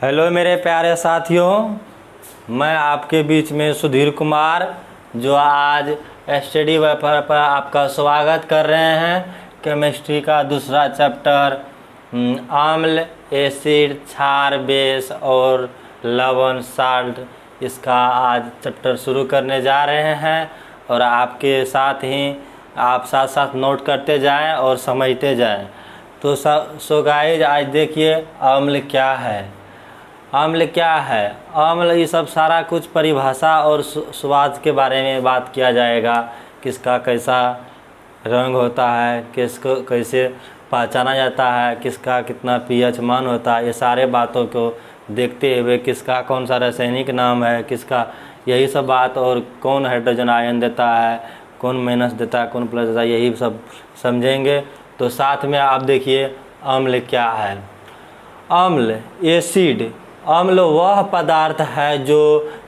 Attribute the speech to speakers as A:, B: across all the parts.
A: Hello मेरे प्यारे साथियों, मैं आपके बीच में सुधीर कुमार जो आज स्टडी पेपर पर आपका स्वागत कर रहे हैं। केमिस्ट्री का दूसरा चैप्टर अम्ल, एसिड, क्षार, बेस और लवण, साल्ट, इसका आज चैप्टर शुरू करने जा रहे हैं और आपके साथ ही आप साथ साथ नोट करते जाएं और समझते जाएं। तो सो गाइस, आज देखिए अम्ल क्या है। अम्ल क्या है? अम्ल ये सब सारा कुछ परिभाषा और स्वाद के बारे में बात किया जाएगा। किसका कैसा रंग होता है, किसको कैसे पहचाना जाता है, किसका कितना पीएच मान होता है, ये सारे बातों को देखते हुए किसका कौन सा रासायनिक नाम है, किसका यही सब बात, और कौन हाइड्रोजन आयन देता है, कौन माइनस देता है, कौन प्लस देता है, यही सब समझेंगे। तो साथ में आप देखिए अम्ल क्या है। अम्ल, एसिड। अम्ल वह पदार्थ है जो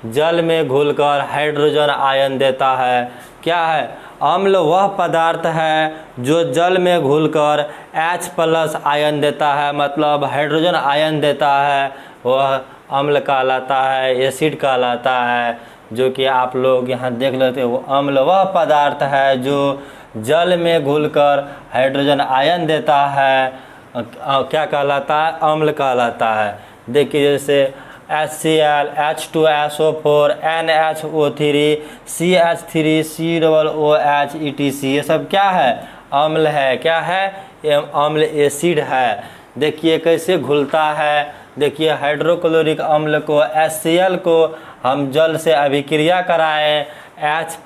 A: जल में घुलकर हाइड्रोजन आयन देता है। क्या है? अम्ल वह पदार्थ है जो जल में घुलकर H+ आयन देता है, मतलब हाइड्रोजन आयन देता है, वह अम्ल कहलाता है, एसिड कहलाता है। जो कि आप लोग यहाँ देख लेते हो, अम्ल वह पदार्थ है जो जल में घुलकर हाइड्रोजन आयन देता है, क्या कहलाता है? अम्ल कहलाता है। देखिए जैसे HCl, H2SO4, NHO3, CH3, COOH, ETC, ये सब क्या है? अम्ल है। क्या है? ये अम्ल एसिड है। देखिए कैसे घुलता है। देखिए हाइड्रोक्लोरिक अम्ल को, HCl को हम जल से अभिक्रिया कराएं, H++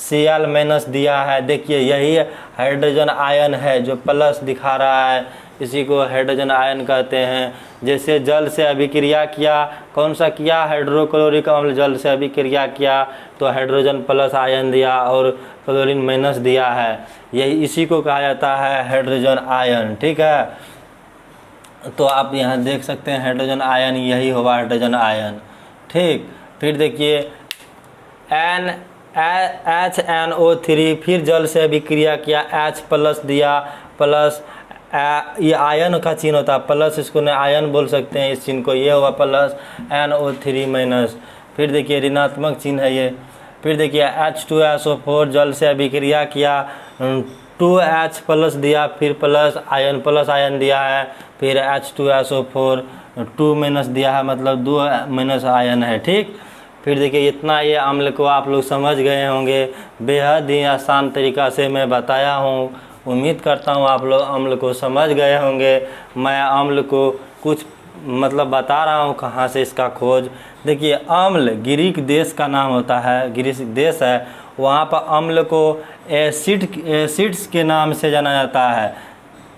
A: Cl- दिया है। देखिए यही हाइड्रोजन आयन है जो प्लस दिखा रहा है, इसी को हाइड्रोजन आयन कहते हैं। जैसे जल से अभिक्रिया किया, कौन सा किया? हाइड्रोक्लोरिक अम्ल जल से अभिक्रिया किया तो हाइड्रोजन प्लस आयन दिया और क्लोरीन माइनस दिया है। यही इसी को कहा जाता है हाइड्रोजन आयन। ठीक है, तो आप यहाँ देख सकते हैं हाइड्रोजन आयन यही हुआ हाइड्रोजन आयन। ठीक, फिर देखिए HNO3, फिर जल से अभिक्रिया किया, H+ दिया, प्लस ये आयन का चिन्ह होता है प्लस, इसको न आयन बोल सकते हैं इस चिन्ह को, ये हुआ प्लस, NO3-। फिर देखिए ऋणात्मक चिन्ह है ये। फिर देखिए H2SO4 जल से अभिक्रिया किया, 2H+ दिया, फिर प्लस आयन दिया है, फिर H2SO4 2- दिया है, मतलब 2- आयन है। ठीक, फिर देखिए इतना ये अम्ल को आप लोग समझ गए होंगे। बेहद ही आसान तरीक़ा से मैं बताया हूँ। उम्मीद करता हूँ आप लोग अम्ल को समझ गए होंगे। मैं अम्ल को कुछ मतलब बता रहा हूँ कहाँ से इसका खोज। देखिए अम्ल ग्रीक देश का नाम होता है, ग्रीक देश है, वहाँ पर अम्ल को एसिड्स के नाम से जाना जाता है।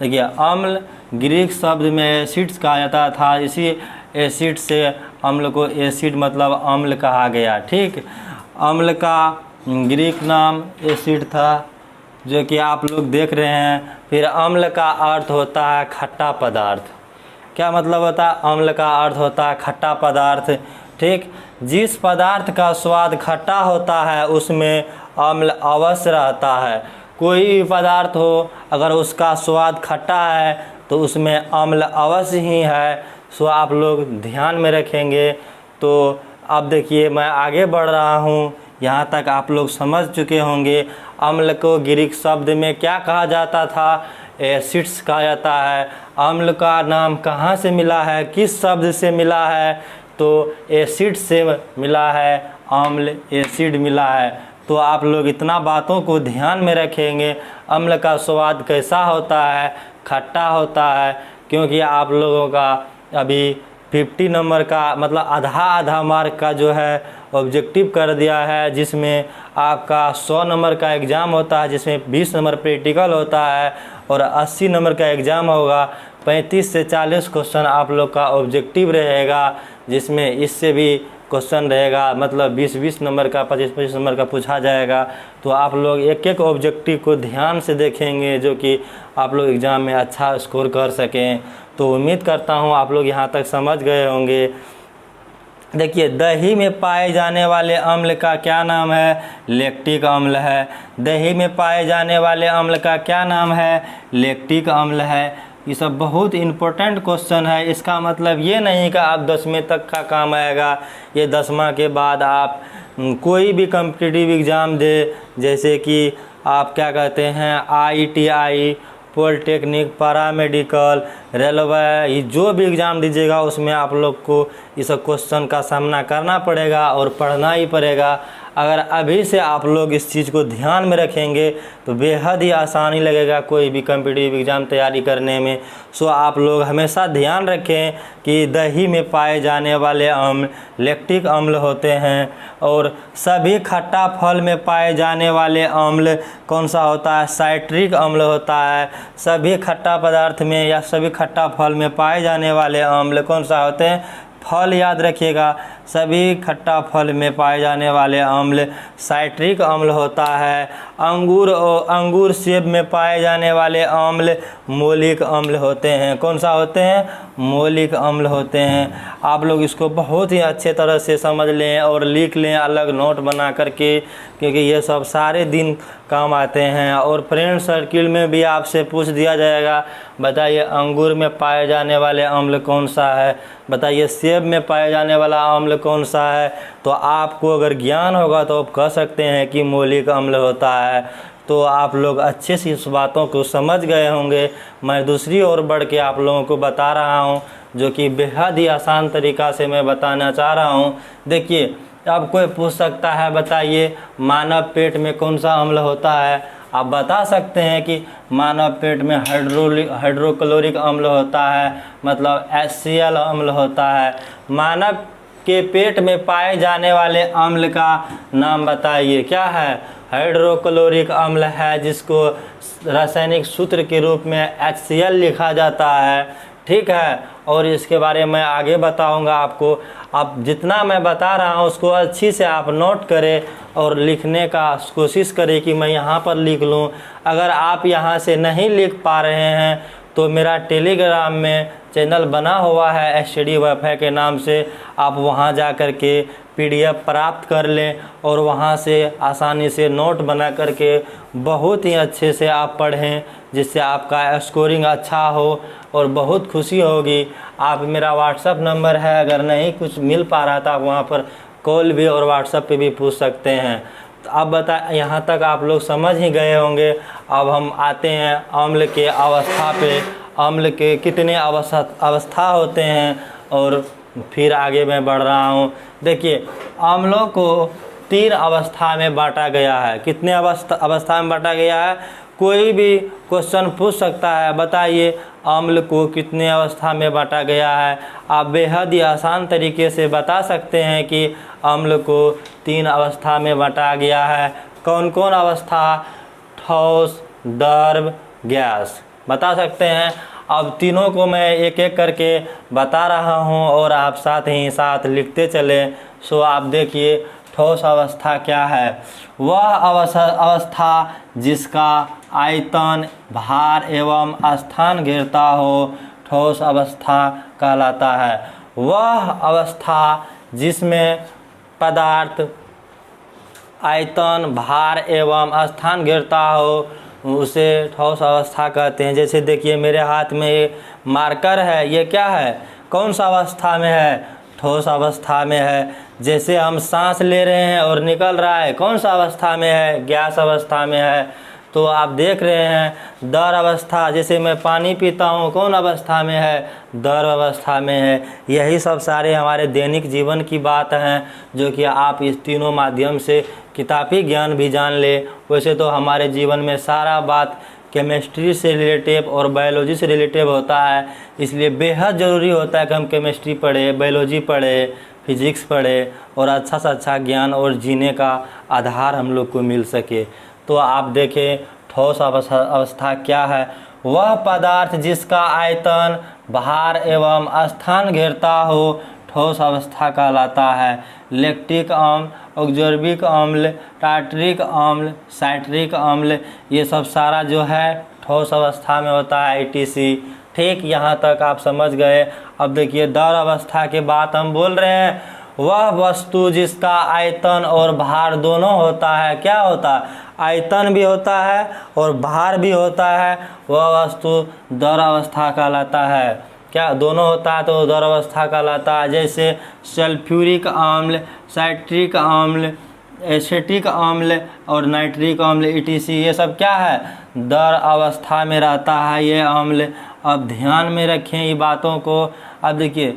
A: देखिए अम्ल ग्रीक शब्द में एसिड्स कहा जाता था, इसी एसिड से अम्ल को एसिड मतलब अम्ल कहा गया। ठीक, अम्ल का ग्रीक नाम एसिड था, जो कि आप लोग देख रहे हैं। फिर अम्ल का अर्थ होता है खट्टा पदार्थ। क्या मतलब होता है? अम्ल का अर्थ होता है खट्टा पदार्थ। ठीक, जिस पदार्थ का स्वाद खट्टा होता है उसमें अम्ल अवश्य रहता है। कोई भी पदार्थ हो, अगर उसका स्वाद खट्टा है तो उसमें अम्ल अवश्य ही है। सो आप लोग ध्यान में रखेंगे। तो अब देखिए मैं आगे बढ़ रहा हूँ, यहाँ तक आप लोग समझ चुके होंगे। अम्ल को ग्रीक शब्द में क्या कहा जाता था? एसिड्स कहा जाता है। अम्ल का नाम कहाँ से मिला है, किस शब्द से मिला है? तो एसिड से मिला है, अम्ल एसिड मिला है। तो आप लोग इतना बातों को ध्यान में रखेंगे। अम्ल का स्वाद कैसा होता है? खट्टा होता है। क्योंकि आप लोगों का अभी 50 नंबर का मतलब आधा मार्क का जो है ऑब्जेक्टिव कर दिया है, जिसमें आपका 100 नंबर का एग्ज़ाम होता है, जिसमें 20 नंबर प्रैक्टिकल होता है और 80 नंबर का एग्ज़ाम होगा। 35 से 40 क्वेश्चन आप लोग का ऑब्जेक्टिव रहेगा, जिसमें इससे भी क्वेश्चन रहेगा, मतलब 20-20 नंबर का, 25-25 नंबर का पूछा जाएगा। तो आप लोग एक एक ऑब्जेक्टिव को ध्यान से देखेंगे, जो कि आप लोग एग्ज़ाम में अच्छा स्कोर कर सकें। तो उम्मीद करता हूँ आप लोग यहाँ तक समझ गए होंगे। देखिए दही में पाए जाने वाले अम्ल का क्या नाम है? लैक्टिक अम्ल है। दही में पाए जाने वाले अम्ल का क्या नाम है? लैक्टिक अम्ल है। ये सब बहुत इम्पोर्टेंट क्वेश्चन है। इसका मतलब ये नहीं कि आप 10वीं तक का काम आएगा, ये 10वां के बाद आप कोई भी कॉम्पिटिटिव एग्ज़ाम दे, जैसे कि आप क्या कहते हैं ITI, पॉलिटेक्निक, पैरामेडिकल, रेलवे, ये जो भी एग्ज़ाम दीजिएगा उसमें आप लोग को इस क्वेश्चन का सामना करना पड़ेगा और पढ़ना ही पड़ेगा। अगर अभी से आप लोग इस चीज़ को ध्यान में रखेंगे तो बेहद ही आसानी लगेगा कोई भी कॉम्पिटिटिव एग्ज़ाम तैयारी करने में। सो आप लोग हमेशा ध्यान रखें कि दही में पाए जाने वाले अम्ल लैक्टिक अम्ल होते हैं, और सभी खट्टा फल में पाए जाने वाले अम्ल कौन सा होता है, साइट्रिक अम्ल होता है। सभी खट्टा पदार्थ में या सभी खट्टा फल में पाए जाने वाले अम्ल कौन सा होते हैं, फल याद रखिएगा, सभी खट्टा फल में पाए जाने वाले अम्ल साइट्रिक अम्ल होता है। अंगूर सेब में पाए जाने वाले अम्ल मौलिक अम्ल होते हैं। कौन सा होते हैं, मौलिक अम्ल होते हैं। आप लोग इसको बहुत ही अच्छे तरह से समझ लें और लिख लें अलग नोट बना करके, क्योंकि ये सब सारे दिन काम आते हैं। और फ्रेंड सर्किल में भी आपसे पूछ दिया जाएगा, बताइए अंगूर में पाए जाने वाले अम्ल कौन सा है, बताइए सेब में पाए जाने वाला अम्ल कौन सा है। तो आपको अगर ज्ञान होगा तो आप कह सकते हैं कि मौलिक अम्ल होता है। तो आप लोग अच्छे से इस बातों को समझ गए होंगे। मैं दूसरी ओर बढ़ के आप लोगों को बता रहा हूं, जो कि बेहद ही आसान तरीक़ा से मैं बताना चाह रहा हूं। देखिए, अब कोई पूछ सकता है बताइए मानव पेट में कौन सा अम्ल होता है। आप बता सकते हैं कि मानव पेट में हाइड्रोक्लोरिक अम्ल होता है, मतलब HCl अम्ल होता है। मानव के पेट में पाए जाने वाले अम्ल का नाम बताइए, क्या है, हाइड्रोक्लोरिक अम्ल है, जिसको रासायनिक सूत्र के रूप में HCl लिखा जाता है। ठीक है, और इसके बारे में आगे बताऊंगा आपको। आप जितना मैं बता रहा हूं उसको अच्छी से आप नोट करें और लिखने का कोशिश करें कि मैं यहाँ पर लिख लूँ। अगर आप यहाँ से नहीं लिख पा रहे हैं तो मेरा टेलीग्राम में चैनल बना हुआ है STD वाईफाई के नाम से, आप वहाँ जा कर के PDF प्राप्त कर लें और वहाँ से आसानी से नोट बना करके बहुत ही अच्छे से आप पढ़ें, जिससे आपका स्कोरिंग अच्छा हो और बहुत खुशी होगी। आप मेरा व्हाट्सअप नंबर है, अगर नहीं कुछ मिल पा रहा था आप वहाँ पर कॉल भी और व्हाट्सअप पे भी पूछ सकते हैं। तो अब बता, यहाँ तक आप लोग समझ ही गए होंगे। अब हम आते हैं अम्ल के अवस्था पे, अम्ल के कितने अवस्था होते हैं, और फिर आगे मैं बढ़ रहा हूँ। देखिए, अम्लों को 3 अवस्था में बांटा गया है। कितने अवस्था में बांटा गया है, कोई भी क्वेश्चन पूछ सकता है, बताइए अम्ल को कितने अवस्था में बांटा गया है। आप बेहद ही आसान तरीके से बता सकते हैं कि अम्ल को 3 अवस्था में बांटा गया है। कौन कौन अवस्था, ठोस, द्रव, गैस, बता सकते हैं। अब तीनों को मैं एक एक करके बता रहा हूं और आप साथ ही साथ लिखते चलें। सो आप देखिए, ठोस अवस्था क्या है, वह अवस्था जिसका आयतन, भार एवं स्थान घेरता हो, ठोस अवस्था कहलाता है। वह अवस्था जिसमें पदार्थ आयतन, भार एवं स्थान घेरता हो उसे ठोस अवस्था कहते हैं। जैसे देखिए मेरे हाथ में ये मार्कर है, ये क्या है, कौन सा अवस्था में है, ठोस अवस्था में है। जैसे हम सांस ले रहे हैं और निकल रहा है, कौन सा अवस्था में है, गैस अवस्था में है। तो आप देख रहे हैं द्रव अवस्था, जैसे मैं पानी पीता हूँ, कौन अवस्था में है, द्रव अवस्था में है। यही सब सारे हमारे दैनिक जीवन की बात हैं, जो कि आप इस तीनों माध्यम से किताबी ज्ञान भी जान ले। वैसे तो हमारे जीवन में सारा बात केमिस्ट्री से रिलेटिव और बायोलॉजी से रिलेटिव होता है, इसलिए बेहद ज़रूरी होता है कि हम केमिस्ट्री पढ़े, बायोलॉजी पढ़े, फिजिक्स पढ़े और अच्छा से अच्छा ज्ञान और जीने का आधार हम लोग को मिल सके। तो आप देखें ठोस अवस्था क्या है, वह पदार्थ जिसका आयतन, भार एवं स्थान घेरता हो, ठोस अवस्था कहलाता है। लैक्टिक अम्ल, ऑक्जेलिक अम्ल, टार्टरिक अम्ल, साइट्रिक अम्ल, ये सब सारा जो है ठोस अवस्था में होता है, ITC। ठीक, यहाँ तक आप समझ गए। अब देखिए द्रव अवस्था के बात हम बोल रहे हैं, वह वस्तु जिसका आयतन और भार दोनों होता है, क्या होता है, आयतन भी होता है और भार भी होता है, वह वस्तु द्रव अवस्था कहलाता है। क्या दोनों होता है तो द्रव अवस्था कहलाता है। जैसे सल्फ्यूरिक अम्ल, साइट्रिक अम्ल, एसिटिक अम्ल और नाइट्रिक अम्ल ETC, ये सब क्या है, द्रव अवस्था में रहता है ये अम्ल। अब ध्यान में रखें ये बातों को। अब देखिए,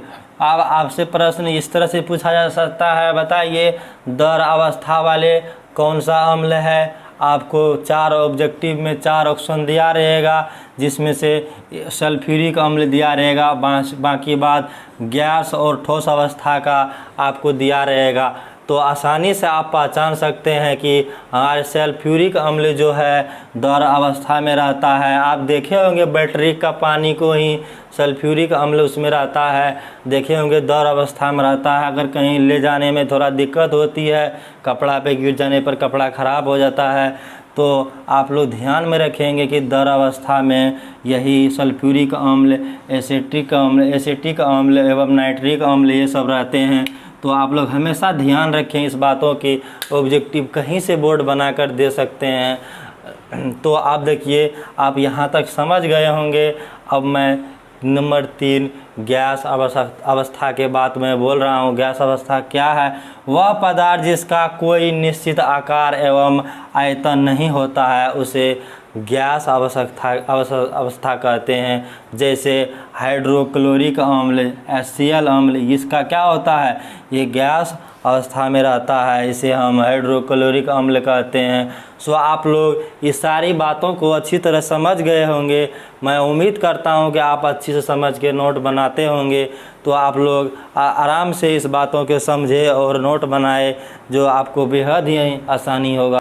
A: अब आपसे प्रश्न इस तरह से पूछा जा सकता है, बताइए द्रव अवस्था वाले कौन सा अम्ल है। आपको 4 ऑब्जेक्टिव में 4 ऑप्शन दिया रहेगा, जिसमें से सल्फ्यूरिक अम्ल दिया रहेगा, बाकी बात गैस और ठोस अवस्था का आपको दिया रहेगा। तो आसानी से आप पहचान सकते हैं कि हमारे सल्फ्यूरिक अम्ल जो है द्रव अवस्था में रहता है। आप देखे होंगे बैटरी का पानी को ही सल्फ्यूरिक अम्ल उसमें रहता है, देखे होंगे द्रव अवस्था में रहता है। अगर कहीं ले जाने में थोड़ा दिक्कत होती है, कपड़ा पे गिर जाने पर कपड़ा ख़राब हो जाता है, तो आप लोग ध्यान में रखेंगे कि द्रव अवस्था में यही सल्फ्यूरिक अम्ल, एसिटिक अम्ल एवं नाइट्रिक अम्ल ये सब रहते हैं। तो आप लोग हमेशा ध्यान रखें इस बातों की, ऑब्जेक्टिव कहीं से बोर्ड बनाकर दे सकते हैं। तो आप देखिए, आप यहाँ तक समझ गए होंगे। अब मैं नंबर 3 गैस अवस्था के बात में बोल रहा हूँ। गैस अवस्था क्या है, वह पदार्थ जिसका कोई निश्चित आकार एवं आयतन नहीं होता है उसे गैस अवस्था कहते हैं। जैसे हाइड्रोक्लोरिक अम्ल, HCl अम्ल, इसका क्या होता है, ये गैस अवस्था में रहता है, इसे हम हाइड्रोक्लोरिक अम्ल कहते हैं। सो आप लोग इस सारी बातों को अच्छी तरह समझ गए होंगे। मैं उम्मीद करता हूं कि आप अच्छी से समझ के नोट बनाते होंगे। तो आप लोग आराम से इस बातों को समझे और नोट बनाए, जो आपको बेहद ही आसानी होगा।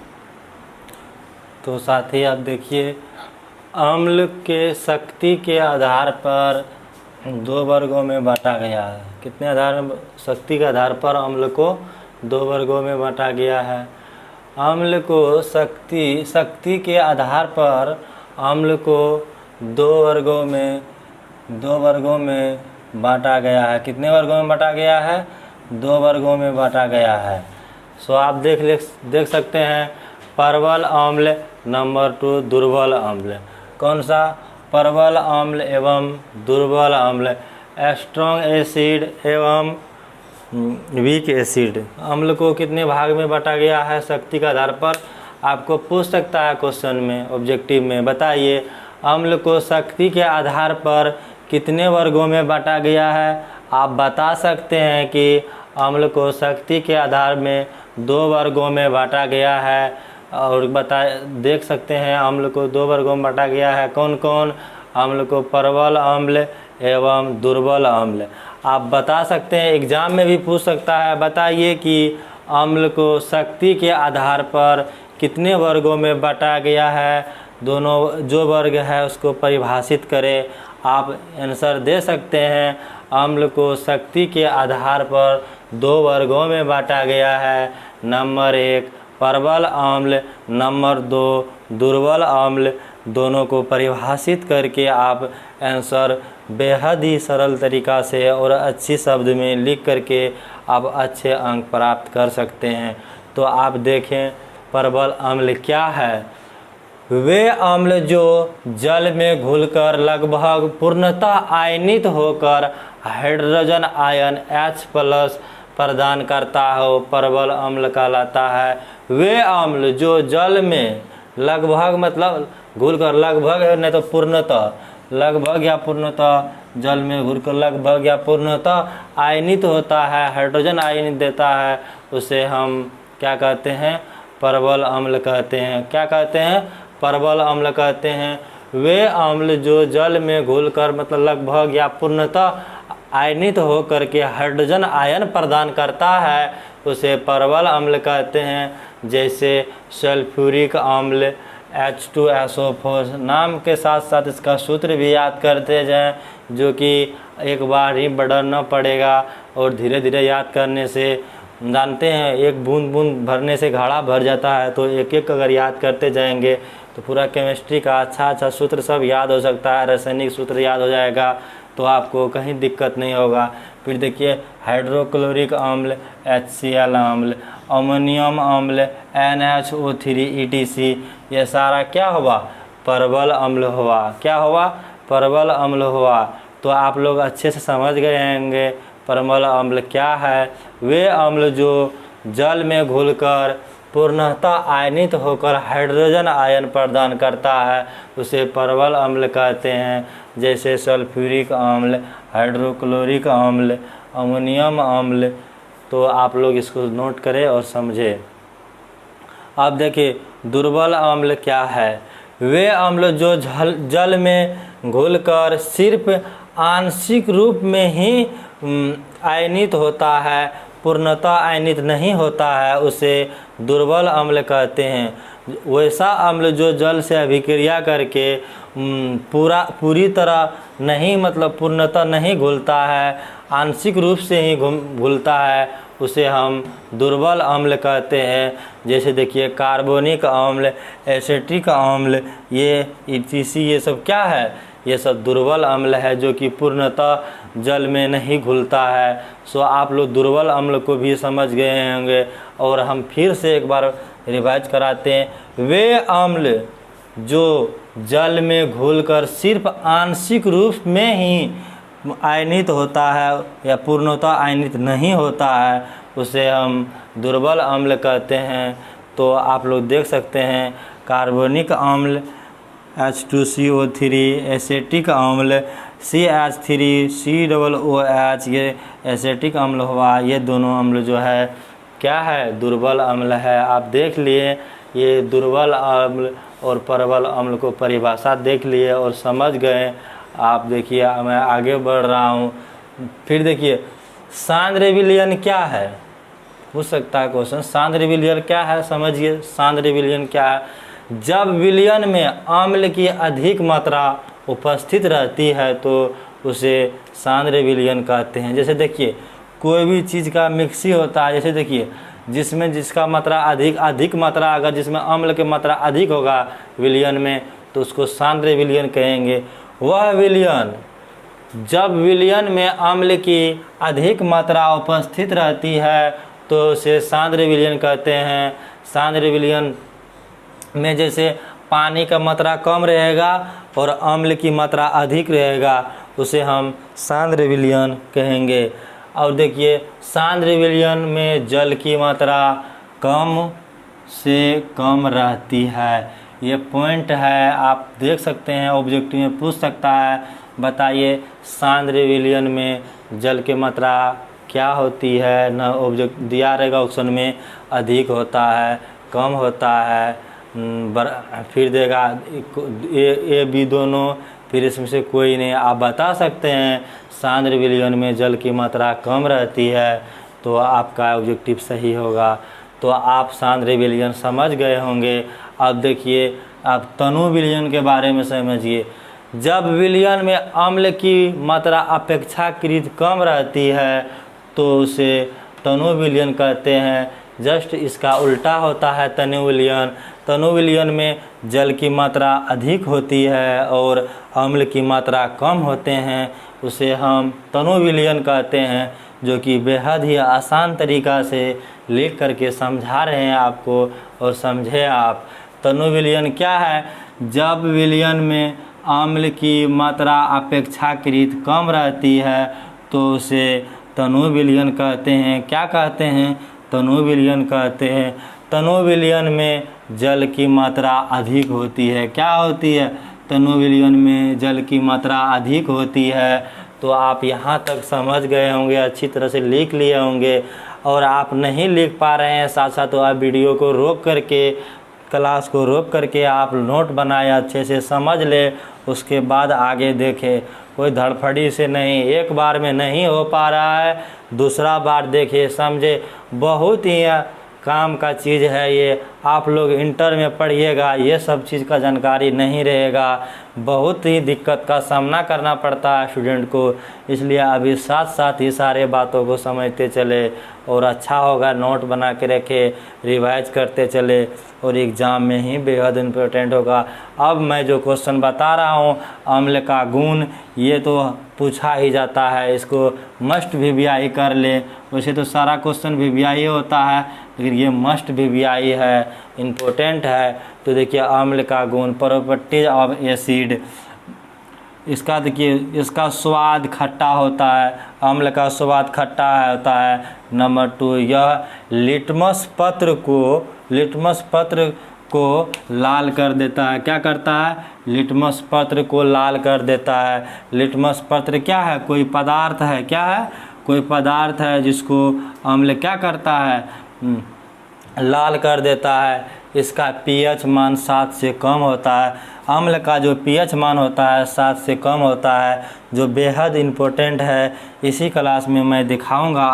A: तो साथी आप देखिए, अम्ल के शक्ति के आधार पर 2 वर्गों में बांटा गया है। कितने आधार में, शक्ति के आधार पर अम्ल को 2 वर्गों में बांटा गया है। अम्ल को शक्ति के आधार पर अम्ल को 2 वर्गों में बांटा गया है। कितने वर्गों में बांटा गया है, 2 वर्गों में बांटा गया है। सो आप देख सकते हैं, प्रबल अम्ल, नंबर 2 दुर्बल अम्ल। कौन सा, प्रबल अम्ल एवं दुर्बल अम्ल, स्ट्रॉन्ग एसिड एवं वीक एसिड। अम्ल को कितने भाग में बांटा गया है शक्ति के आधार पर, आपको पूछ सकता है क्वेश्चन में, ऑब्जेक्टिव में। बताइए अम्ल को शक्ति के आधार पर कितने वर्गों में बांटा गया है। आप बता सकते हैं कि अम्ल को शक्ति के आधार में 2 वर्गों में बांटा गया है। और देख सकते हैं अम्ल को 2 वर्गों में बांटा गया है। कौन कौन, अम्ल को प्रबल अम्ल एवं दुर्बल अम्ल। आप बता सकते हैं, एग्जाम में भी पूछ सकता है, बताइए कि अम्ल को शक्ति के आधार पर कितने वर्गों में बांटा गया है। दोनों जो वर्ग है उसको परिभाषित करें। आप आंसर दे सकते हैं, अम्ल को शक्ति के आधार पर 2 वर्गों में बांटा गया है। नंबर 1 प्रबल अम्ल, नंबर 2 दुर्बल अम्ल। दोनों को परिभाषित करके आप आंसर बेहद ही सरल तरीक़ा से और अच्छी शब्द में लिख करके आप अच्छे अंक प्राप्त कर सकते हैं। तो आप देखें प्रबल अम्ल क्या है, वे अम्ल जो जल में घुलकर लगभग पूर्णतः आयनित होकर हाइड्रोजन आयन H+ प्रदान करता हो, प्रबल अम्ल कहलाता है। वे अम्ल जो जल में लगभग, मतलब घुलकर, लगभग नहीं तो पूर्णतः, लगभग या पूर्णतः जल में घुलकर लगभग या पूर्णतः आयनित होता है, हाइड्रोजन आयनित देता है, उसे हम क्या कहते हैं, प्रबल अम्ल कहते हैं। क्या कहते हैं, प्रबल अम्ल कहते हैं। वे अम्ल जो जल में घुलकर मतलब लगभग या पूर्णतः आयनित होकर के हाइड्रोजन आयन प्रदान करता है, उसे प्रबल अम्ल कहते हैं। जैसे सल्फ्यूरिक अम्ल H2SO4, नाम के साथ साथ इसका सूत्र भी याद करते जाएं, जो कि एक बार ही बढ़ना पड़ेगा और धीरे धीरे याद करने से, जानते हैं एक बूंद बूंद भरने से घड़ा भर जाता है, तो एक एक अगर याद करते जाएंगे तो पूरा केमिस्ट्री का अच्छा सूत्र सब याद हो सकता है, रासायनिक सूत्र याद हो जाएगा, तो आपको कहीं दिक्कत नहीं होगा। फिर देखिए हाइड्रोक्लोरिक अम्ल HCl अम्ल, अमोनियम अम्ल NHO3 ETC, ये सारा क्या हुआ? परवल अम्ल हुआ। क्या हुआ? परवल अम्ल हुआ। तो आप लोग अच्छे से समझ गए होंगे परवल अम्ल क्या है। वे अम्ल जो जल में घुलकर पूर्णतः आयनित होकर हाइड्रोजन आयन प्रदान करता है उसे परवल अम्ल कहते हैं। जैसे सल्फ्यूरिक अम्ल, हाइड्रोक्लोरिक अम्ल, अमोनियम अम्ल। तो आप लोग इसको नोट करें और समझें। अब देखिए दुर्बल अम्ल क्या है? वे अम्ल जो जल में घुलकर सिर्फ आंशिक रूप में ही आयनित होता है, पूर्णतः आयनित नहीं होता है, उसे दुर्बल अम्ल कहते हैं। वैसा अम्ल जो जल से अभिक्रिया करके पूरी तरह नहीं, मतलब पूर्णतः नहीं घुलता है, आंशिक रूप से ही घुलता है, उसे हम दुर्बल अम्ल कहते हैं। जैसे देखिए कार्बोनिक अम्ल, एसिटिक अम्ल, ये ETC, ये सब क्या है? ये सब दुर्बल अम्ल है जो कि पूर्णतः जल में नहीं घुलता है। सो आप लोग दुर्बल अम्ल को भी समझ गए होंगे और हम फिर से एक बार रिवाइज कराते हैं। वे अम्ल जो जल में घुलकर सिर्फ आंशिक रूप में ही आयनित होता है या पूर्णतः आयनित नहीं होता है, उसे हम दुर्बल अम्ल कहते हैं। तो आप लोग देख सकते हैं कार्बोनिक अम्ल H2CO3, एसिटिक अम्ल CH3COOH, ये एसिटिक अम्ल हुआ। ये दोनों अम्ल जो है क्या है? दुर्बल अम्ल है। आप देख लिए ये दुर्बल अम्ल और परवल अम्ल को परिभाषा देख लिए और समझ गए। आप देखिए मैं आगे बढ़ रहा हूँ। फिर देखिए सांद्र विलयन क्या है? पूछ सकता है क्वेश्चन, सांद्र विलयन क्या है? समझिए सांद्र विलयन क्या है। जब विलयन में अम्ल की अधिक मात्रा उपस्थित रहती है तो उसे सांद्र विलयन कहते हैं। जैसे देखिए कोई भी चीज़ का मिक्सी होता है, जैसे देखिए जिसमें जिसका मात्रा अधिक मात्रा, अगर जिसमें अम्ल की मात्रा अधिक होगा विलयन में तो उसको सांद्र विलयन कहेंगे। वह विलयन जब विलयन में अम्ल की अधिक मात्रा उपस्थित रहती है तो उसे सांद्र विलयन कहते हैं। सांद्र विलयन में जैसे पानी का मात्रा कम रहेगा और अम्ल की मात्रा अधिक रहेगा, उसे हम सांद्र विलयन कहेंगे। और देखिए सांद्र विलयन में जल की मात्रा कम से कम रहती है। ये पॉइंट है, आप देख सकते हैं, ऑब्जेक्टिव में पूछ सकता है। बताइए सांद्र विलयन में जल की मात्रा क्या होती है? न ऑब्जेक्ट दिया रहेगा ऑप्शन में, अधिक होता है, कम होता है, फिर देगा ए बी दोनों, फिर इसमें से कोई नहीं। आप बता सकते हैं सांद्र विलयन में जल की मात्रा कम रहती है तो आपका ऑब्जेक्टिव सही होगा। तो आप सांद्र विलयन समझ गए होंगे। अब देखिए आप तनु विलयन के बारे में समझिए। जब विलयन में अम्ल की मात्रा अपेक्षाकृत कम रहती है तो उसे तनु विलयन कहते हैं। जस्ट इसका उल्टा होता है तनु विलयन। तनु विलयन में जल की मात्रा अधिक होती है और अम्ल की मात्रा कम होते हैं, उसे हम तनु विलयन कहते हैं, जो कि बेहद ही आसान तरीक़ा से लिख करके समझा रहे हैं आपको और समझे आप। तनु विलयन क्या है? जब विलयन में अम्ल की मात्रा अपेक्षाकृत कम रहती है तो उसे तनु विलयन कहते हैं। क्या कहते हैं? तनु विलयन कहते हैं। तनु विलयन में जल की मात्रा अधिक होती है। क्या होती है? तनु विलयन में जल की मात्रा अधिक होती है। तो आप यहाँ तक समझ गए होंगे, अच्छी तरह से लिख लिए होंगे। और आप नहीं लिख पा रहे हैं साथ साथ तो आप वीडियो को रोक करके, क्लास को रोक करके आप नोट बनाए, अच्छे से समझ ले, उसके बाद आगे देखें। कोई धड़फड़ी से नहीं, एक बार में नहीं हो पा रहा है, दूसरा बार देखिए, समझे। बहुत ही काम का चीज़ है ये, आप लोग इंटर में पढ़िएगा, ये सब चीज़ का जानकारी नहीं रहेगा, बहुत ही दिक्कत का सामना करना पड़ता है स्टूडेंट को। इसलिए अभी साथ साथ ही सारे बातों को समझते चले और अच्छा होगा, नोट बना के रखे, रिवाइज करते चले और एग्ज़ाम में ही बेहद इम्पोर्टेंट होगा। अब मैं जो क्वेश्चन बता रहा हूँ अम्ल का गुण, ये तो पूछा ही जाता है, इसको मस्ट वीवीआई कर ले। वैसे तो सारा क्वेश्चन वीवीआई होता है, लेकिन ये मस्ट वीवीआई है, इम्पोर्टेंट है। तो देखिए अम्ल का गुण, प्रॉपर्टीज ऑफ एसिड, इसका देखिए इसका स्वाद खट्टा होता है, अम्ल का स्वाद खट्टा होता है। नंबर 2, यह लिटमस पत्र को लाल कर देता है। क्या करता है? लिटमस पत्र को लाल कर देता है। लिटमस पत्र क्या है? कोई पदार्थ है। क्या है? कोई पदार्थ है जिसको अम्ल क्या करता है? लाल कर देता है। इसका पीएच मान 7 से कम होता है। अम्ल का जो पीएच मान होता है 7 से कम होता है, जो बेहद इम्पोर्टेंट है। इसी क्लास में मैं दिखाऊंगा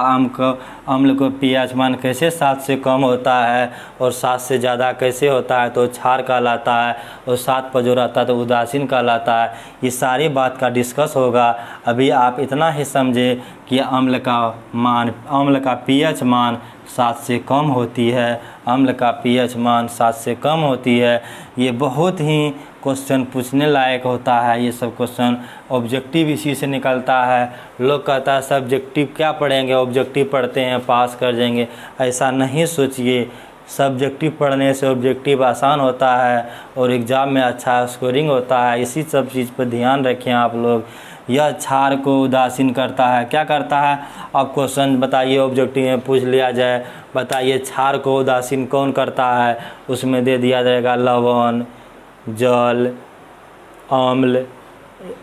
A: अम्ल को पीएच मान कैसे 7 से कम होता है और 7 से ज़्यादा कैसे होता है तो क्षार कहलाता है, और 7 पर जो रहता है तो उदासीन कहलाता है। ये सारी बात का डिस्कस होगा। अभी आप इतना ही समझे कि अम्ल का पीएच मान 7 से कम होती है। अम्ल का पीएच मान 7 से कम होती है। ये बहुत ही क्वेश्चन पूछने लायक होता है। ये सब क्वेश्चन ऑब्जेक्टिव इसी से निकलता है। लोग कहता है सब्जेक्टिव क्या पढ़ेंगे, ऑब्जेक्टिव पढ़ते हैं पास कर जाएंगे। ऐसा नहीं सोचिए, सब्जेक्टिव पढ़ने से ऑब्जेक्टिव आसान होता है और एग्ज़ाम में अच्छा स्कोरिंग होता है। इसी सब चीज़ पर ध्यान रखें आप लोग। यह क्षार को उदासीन करता है। क्या करता है? अब क्वेश्चन बताइए, ऑब्जेक्टिव में पूछ लिया जाए, बताइए क्षार को उदासीन कौन करता है? उसमें दे दिया जाएगा लवण, जल, अम्ल,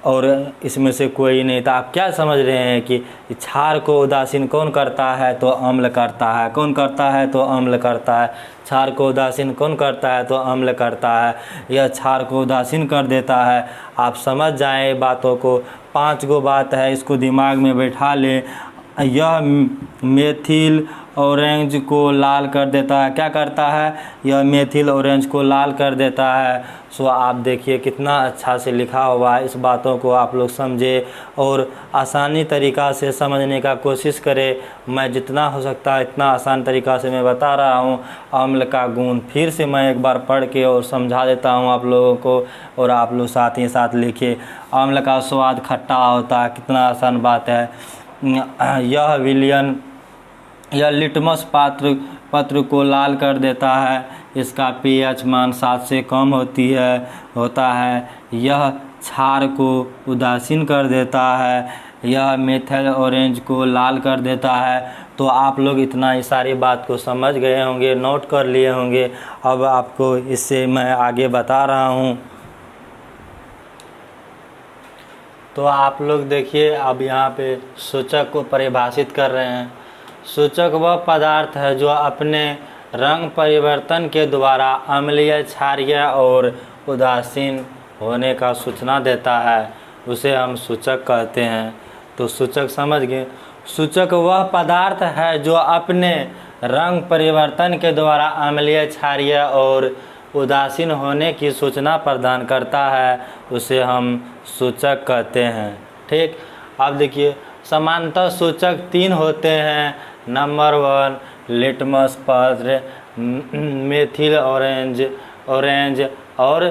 A: और इसमें से कोई नहीं। तो आप क्या समझ रहे हैं कि क्षार को उदासीन कौन करता है? तो अम्ल करता है। कौन करता है? तो अम्ल करता है। क्षार को उदासीन कौन करता है? तो अम्ल करता है। यह क्षार को उदासीन कर देता है। आप समझ जाएं बातों को। 5 गो बात है, इसको दिमाग में बैठा लें। यह मेथिल ऑरेंज को लाल कर देता है। क्या करता है? यह मेथिल ऑरेंज को लाल कर देता है। सो आप देखिए कितना अच्छा से लिखा हुआ है। इस बातों को आप लोग समझे और आसानी तरीक़ा से समझने का कोशिश करें। मैं जितना हो सकता है इतना आसान तरीक़ा से मैं बता रहा हूँ। अम्ल का गुण फिर से मैं एक बार पढ़ के और समझा देता हूँ आप लोगों को, और आप लोग साथ ही साथ लिखिए। अम्ल का स्वाद खट्टा होता है। कितना आसान बात है। यह लिटमस पत्र को लाल कर देता है। इसका पीएच मान 7 से कम होता है। यह क्षार को उदासीन कर देता है। यह मेथिल ऑरेंज को लाल कर देता है। तो आप लोग इतना ही सारी बात को समझ गए होंगे, नोट कर लिए होंगे। अब आपको इससे मैं आगे बता रहा हूँ। तो आप लोग देखिए, अब यहाँ पे सूचक को परिभाषित कर रहे हैं। सूचक वह पदार्थ है जो अपने रंग परिवर्तन के द्वारा अम्लीय, क्षारीय और उदासीन होने का सूचना देता है, उसे हम सूचक कहते हैं। तो सूचक समझ गए। सूचक वह पदार्थ है जो अपने रंग परिवर्तन के द्वारा अम्लीय, क्षारीय और उदासीन होने की सूचना प्रदान करता है, उसे हम सूचक कहते हैं। ठीक। अब देखिए, समानतः सूचक 3 होते हैं। नंबर 1 लिटमस पत्र, मेथिल ऑरेंज और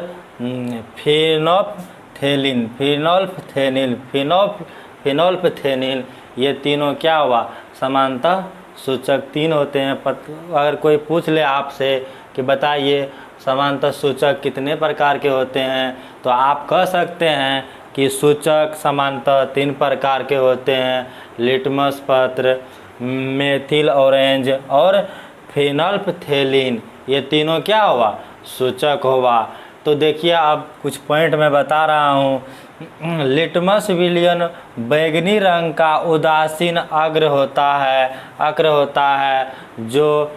A: फिनोल्फथेनिल। ये तीनों क्या हुआ? समानतः सूचक 3 होते हैं। अगर कोई पूछ ले आपसे कि बताइए समानतः सूचक कितने प्रकार के होते हैं, तो आप कह सकते हैं कि सूचक समानतः 3 प्रकार के होते हैं। लिटमस पत्र, मेथिल ऑरेंज और फिनोल्फथेलिन, ये तीनों क्या हुआ? सूचक हुआ। तो देखिए, अब कुछ पॉइंट मैं बता रहा हूँ। लिटमस विलयन बैंगनी रंग का उदासीन अग्र होता है जो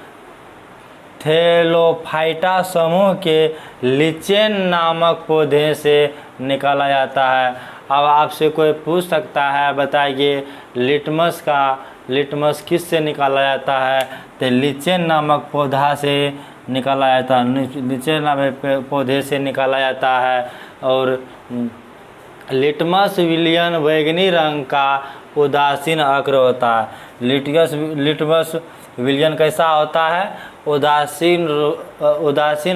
A: थैलोफाइटा समूह के लिचेन नामक पौधे से निकाला जाता है। अब आपसे कोई पूछ सकता है, बताइए लिटमस का लिटमस किस से निकाला जाता है? तो लिचेन नामक पौधा से निकाला जाता है, लिचेन नामक पौधे से निकाला जाता है। और लिटमस विलियन बैंगनी रंग का उदासीन अक्र होता है। लिटमस विलियन कैसा होता है? उदासीन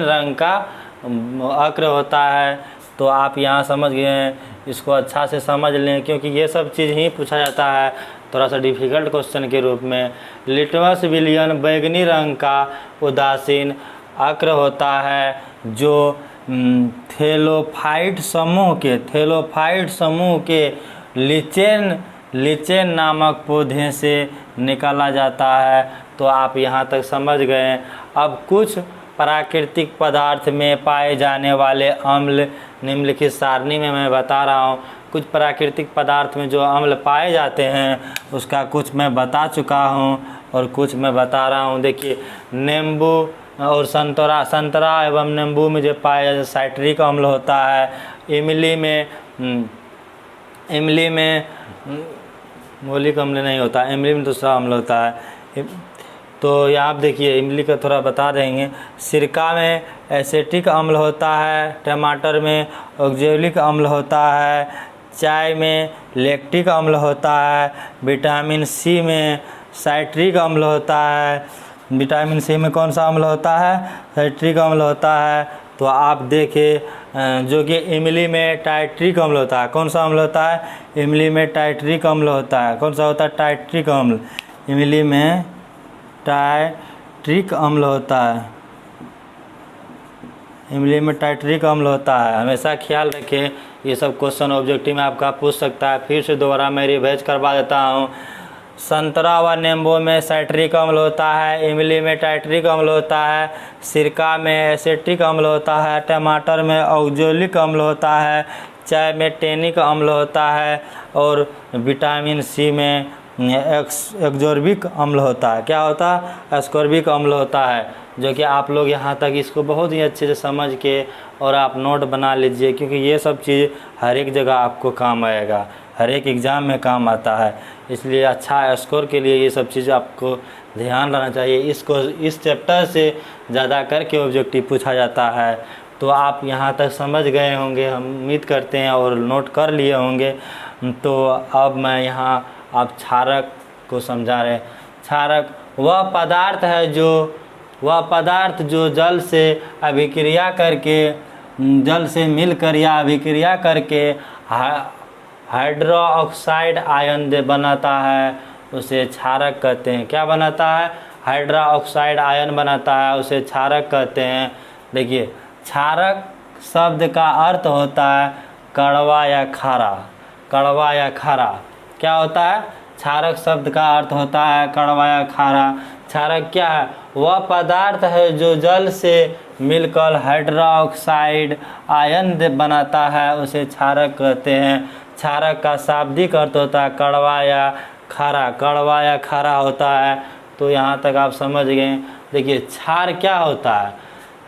A: रंग का अक्र होता है। तो आप यहाँ समझ गए हैं, इसको अच्छा से समझ लें क्योंकि ये सब चीज़ ही पूछा जाता है थोड़ा सा डिफ़िकल्ट क्वेश्चन के रूप में। लिटमस विलियन बैंगनी रंग का उदासीन अक्र होता है जो थैलोफाइट समूह के लिचेन नामक पौधे से निकाला जाता है। तो आप यहाँ तक समझ गए। अब कुछ प्राकृतिक पदार्थ में पाए जाने वाले अम्ल निम्नलिखित सारणी में मैं बता रहा हूँ। कुछ प्राकृतिक पदार्थ में जो अम्ल पाए जाते हैं उसका कुछ मैं बता चुका हूँ और कुछ मैं बता रहा हूँ। देखिए, नींबू और संतरा एवं नींबू में जो पाया जाता है साइट्रिक अम्ल होता है। इमली में मौलिक अम्ल नहीं होता, इमली में दूसरा अम्ल होता है। तो यहाँ आप देखिए, इमली का थोड़ा बता देंगे। सिरका में एसिटिक अम्ल होता है, टमाटर में ऑक्जेलिक अम्ल होता है, चाय में लैक्टिक अम्ल होता है, विटामिन सी में साइट्रिक अम्ल होता है। विटामिन सी में कौन सा अम्ल होता है? साइट्रिक अम्ल होता है। तो आप देखिए जो कि इमली में टाइट्रिक अम्ल होता है। कौन सा अम्ल होता है? इमली में टाइट्रिक अम्ल होता है। कौन सा होता है? टाइट्रिक अम्ल। इमली में टाइट्रिक अम्ल होता है। इमली में टाइट्रिक अम्ल होता है। हमेशा ख्याल रखें, ये सब क्वेश्चन ऑब्जेक्टिव में आपका पूछ सकता है। फिर से दोबारा मैं रिवाइज करवा देता हूँ। संतरा व नींबू में साइट्रिक अम्ल होता है, इमली में टाइट्रिक अम्ल होता है, सिरका में एसिटिक अम्ल होता है, टमाटर में ऑक्जेलिक अम्ल होता है, चाय में टेनिक अम्ल होता है और विटामिन सी में एक्सोर्बिक अम्ल होता है। क्या होता है? एस्कॉर्बिक अम्ल होता है। जो कि आप लोग यहाँ तक इसको बहुत ही अच्छे से समझ के और आप नोट बना लीजिए क्योंकि ये सब चीज़ हर एक जगह आपको काम आएगा, हर एक एग्ज़ाम में काम आता है। इसलिए अच्छा स्कोर के लिए ये सब चीज़ आपको ध्यान रखना चाहिए। इस चैप्टर से ज़्यादा करके ऑब्जेक्टिव पूछा जाता है। तो आप यहाँ तक समझ गए होंगे, हम उम्मीद करते हैं, और नोट कर लिए होंगे। तो अब मैं यहाँ आप क्षारक को समझा रहे। क्षारक वह पदार्थ जो जल से अभिक्रिया करके, जल से मिलकर या अभिक्रिया करके हाइड्रोक्साइड आयन बनाता है, उसे क्षारक कहते हैं। क्या बनाता है? हाइड्रोक्साइड आयन बनाता है, उसे क्षारक कहते हैं। देखिए, क्षारक शब्द का अर्थ होता है कड़वा या खारा। कड़वा या खारा क्या होता है? क्षारक शब्द का अर्थ होता है कड़वा या खारा। क्षारक क्या है? वह पदार्थ है जो जल से मिलकर हाइड्रोक्साइड आयन बनाता है, उसे क्षारक कहते हैं। क्षारक का शाब्दिक अर्थ होता है कड़वा या खारा। कड़वा या खारा होता है। तो यहाँ तक आप समझ गए। देखिए, क्षार क्या होता है?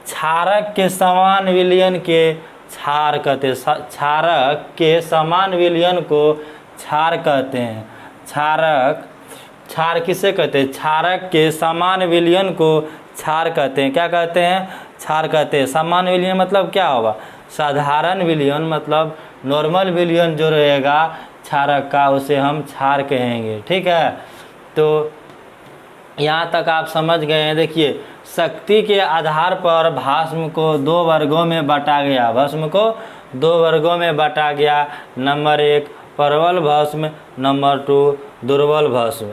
A: क्षारक के समान विलयन के क्षार कहते हैं। क्षारक के समान विलयन को क्षार कहते हैं। क्षार किसे कहते हैं? क्षारक के समान विलयन को क्षार कहते हैं। क्या कहते हैं? क्षार कहते हैं। समान विलयन मतलब क्या होगा? साधारण विलयन मतलब नॉर्मल विलयन जो रहेगा क्षारक का, उसे हम क्षार कहेंगे। ठीक है, तो यहाँ तक आप समझ गए हैं। देखिए, शक्ति के आधार पर भस्म को दो वर्गों में बांटा गया। भस्म को दो वर्गों में बांटा गया। नंबर 1 प्रबल भस्म, नंबर 2 दुर्बल भस्म।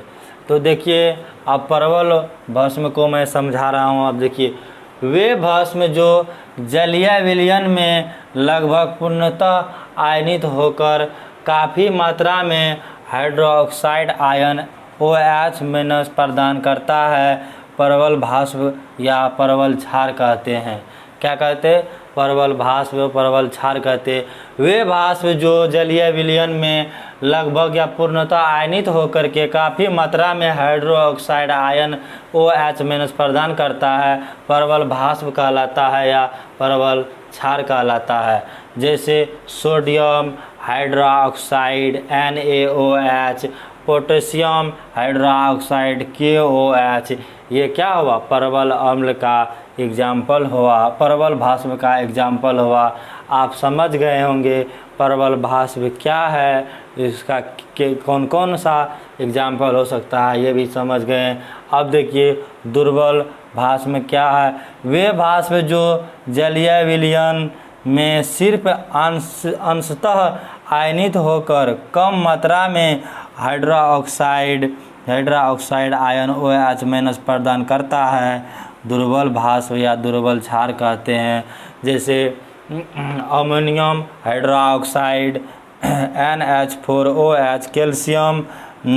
A: तो देखिए, अब प्रबल भस्म को मैं समझा रहा हूँ। अब देखिए, वे भस्म जो जलीय विलयन में लगभग पूर्णतः आयनित होकर काफ़ी मात्रा में हाइड्रोक्साइड आयन OH- प्रदान करता है, प्रबल भस्म या प्रबल क्षार कहते हैं। क्या कहते हैं? प्रबल भस्म, प्रबल क्षार कहते हैं। वे भस्म जो जलीय विलयन में लगभग या पूर्णतः आयनित होकर के काफ़ी मात्रा में हाइड्रोक्साइड आयन OH- प्रदान करता है, प्रबल भस्म कहलाता है या प्रबल क्षार कहलाता है। जैसे sodium hydroxide NaOH, potassium hydroxide KOH, ये क्या हुआ, परवल अम्ल का एग्जाम्पल हुआ, परवल भाष्म का एग्जाम्पल हुआ। आप समझ गए होंगे परवल भाष्म क्या है, इसका कौन कौन सा एग्जाम्पल हो सकता है, ये भी समझ गए। अब देखिए दुर्बल भाष्म क्या है, वे भाष्म जो जलीय विलयन में सिर्फ अंशतः आयनित होकर कम मात्रा में हाइड्रोक्साइड आयन OH- प्रदान करता है, दुर्बल भाष्म या दुर्बल क्षार कहते हैं। जैसे ammonium hydroxide NH4OH, calcium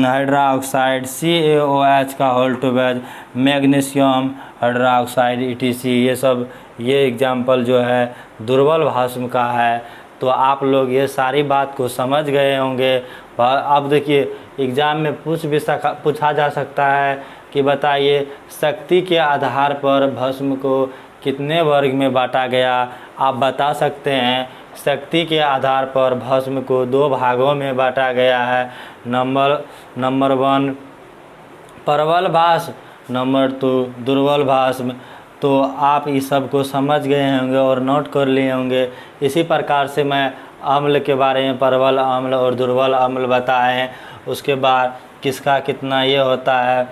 A: hydroxide CaOH का होल टू बेज, मैग्नीशियम हाइड्रोक्साइड ETC, ये एग्जाम्पल जो है दुर्बल भाष्म का है। तो आप लोग ये सारी बात को समझ गए होंगे। अब देखिए एग्ज़ाम में पूछा जा सकता है कि बताइए शक्ति के आधार पर भस्म को कितने वर्ग में बांटा गया। आप बता सकते हैं शक्ति के आधार पर भस्म को 2 भागों में बांटा गया है। नंबर 1 परवल भाष्म, नंबर 2 दुर्बल भाष्म। तो आप इस सब को समझ गए होंगे और नोट कर लिए होंगे। इसी प्रकार से मैं अम्ल के बारे में परवल अम्ल और दुर्बल अम्ल बताए हैं। उसके बाद किसका कितना ये होता है,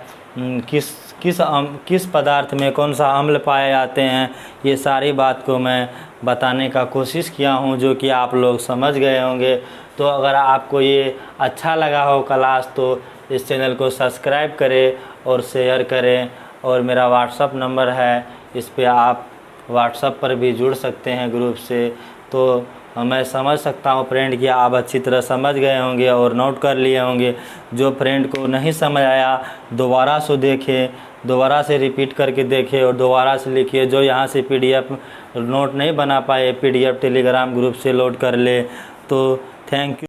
A: किस पदार्थ में कौन सा अम्ल पाए जाते हैं, ये सारी बात को मैं बताने का कोशिश किया हूँ, जो कि आप लोग समझ गए होंगे। तो अगर आपको ये अच्छा लगा हो क्लास तो इस चैनल को सब्सक्राइब करें और शेयर करें। और मेरा व्हाट्सअप नंबर है, इस पे आप व्हाट्सअप पर भी जुड़ सकते हैं ग्रुप से। तो मैं समझ सकता हूँ फ्रेंड कि आप अच्छी तरह समझ गए होंगे और नोट कर लिए होंगे। जो फ्रेंड को नहीं समझ आया दोबारा से देखें, दोबारा से रिपीट करके देखें और दोबारा से लिखिए। जो यहाँ से PDF नोट नहीं बना पाए PDF टेलीग्राम ग्रुप से लोड कर ले। तो थैंक यू।